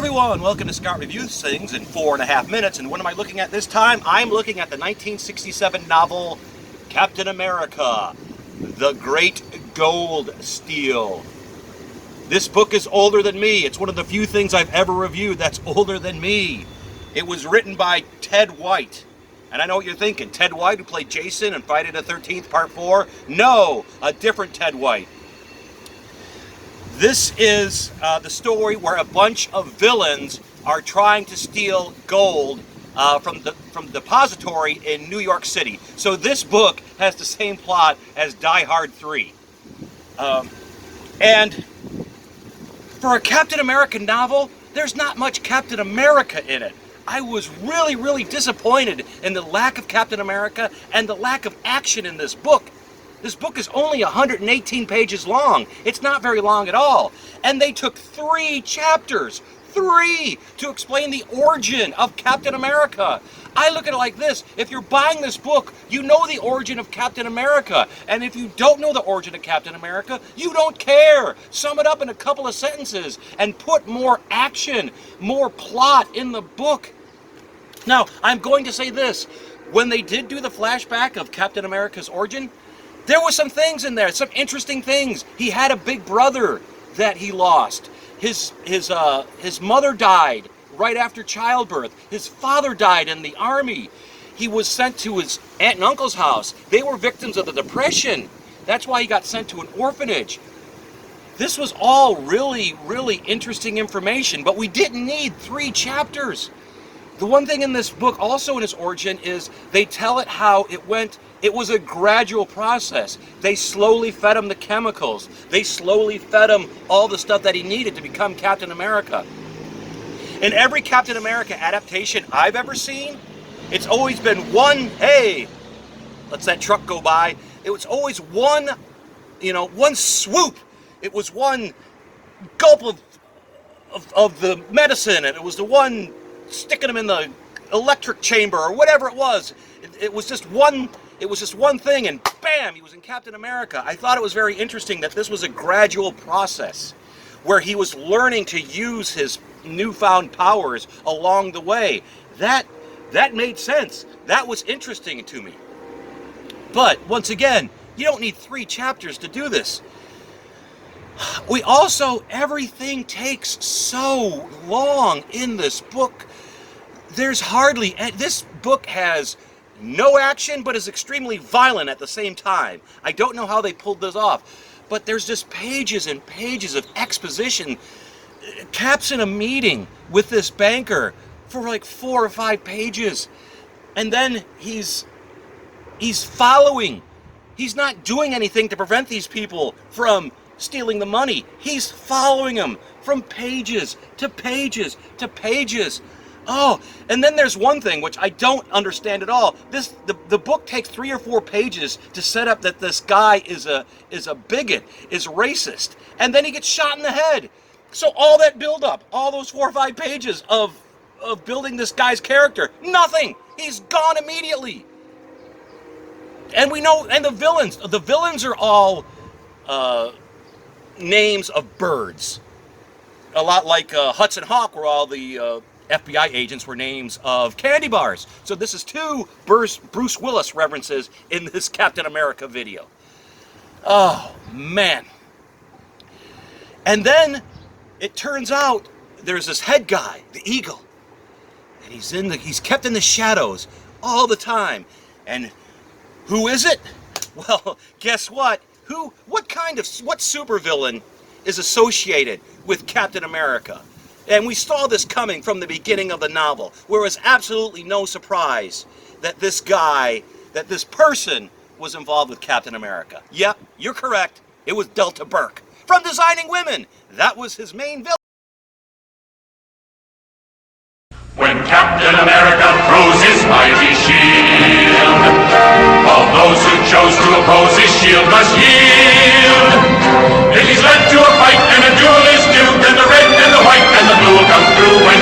everyone, welcome to Scott Reviews Things in 4.5 minutes. And what am I looking at this time? I'm looking at the 1967 novel Captain America, The Great Gold Steal. This book is older than me. It's one of the few things I've ever reviewed that's older than me. It was written by Ted White. And I know what you're thinking. Ted White, who played Jason in Friday the 13th Part 4? No, a different Ted White. This is the story where a bunch of villains are trying to steal gold from the depository in New York City. So this book has the same plot as Die Hard 3. And for a Captain America novel, there's not much Captain America in it. I was really disappointed in the lack of Captain America and the lack of action in this book. This book is only 118 pages long. It's not very long at all. And they took 3 chapters, 3, to explain the origin of Captain America. I look at it like this. If you're buying this book, you know the origin of Captain America. And if you don't know the origin of Captain America, you don't care. Sum it up in a couple of sentences and put more action, more plot in the book. Now, I'm going to say this. When they did do the flashback of Captain America's origin, there were some things in there, some interesting things. He had a big brother that he lost. His mother died right after childbirth. His father died in the army. He was sent to his aunt and uncle's house. They were victims of the Depression. That's why he got sent to an orphanage. This was all really interesting information, but we didn't need 3 chapters. The one thing in this book, also in his origin, is they tell it how it went. It was a gradual process. They slowly fed him the chemicals. They slowly fed him all the stuff that he needed to become Captain America. In every Captain America adaptation I've ever seen, it's always been one, hey, lets that truck go by. It was always one swoop. It was one gulp of the medicine, and it was the one sticking him in the electric chamber or whatever it was. It was just one thing, and bam, he was in Captain America. I thought it was very interesting that this was a gradual process where he was learning to use his newfound powers along the way. That made sense. That was interesting to me. But once again, you don't need 3 chapters to do this. Everything takes so long in this book. This book has no action, but is extremely violent at the same time. I don't know how they pulled this off, but there's just pages and pages of exposition. Cap's in a meeting with this banker for like 4 or 5 pages, and then he's following. He's not doing anything to prevent these people from stealing the money. He's following them from pages to pages to pages. Oh, and then there's one thing which I don't understand at all. The book takes 3 or 4 pages to set up that this guy is a bigot, is racist, and then he gets shot in the head. So all that build up, all those 4 or 5 pages of building this guy's character, nothing. He's gone immediately. And we know, and the villains are all names of birds. A lot like Hudson Hawk, where all the FBI agents were names of candy bars. So this is 2 Bruce Willis references in this Captain America video. Oh, man. And then it turns out there's this head guy, the Eagle. And he's kept in the shadows all the time. And who is it? Well, guess what? What supervillain is associated with Captain America? And we saw this coming from the beginning of the novel, where it was absolutely no surprise that this person was involved with Captain America. Yep, you're correct. It was Delta Burke. From Designing Women, that was his main villain. When Captain America throws his mighty shield, all those who chose to oppose his shield must yield. If he's led to a fight and a duel is due, then the red and the white and the blue will come through when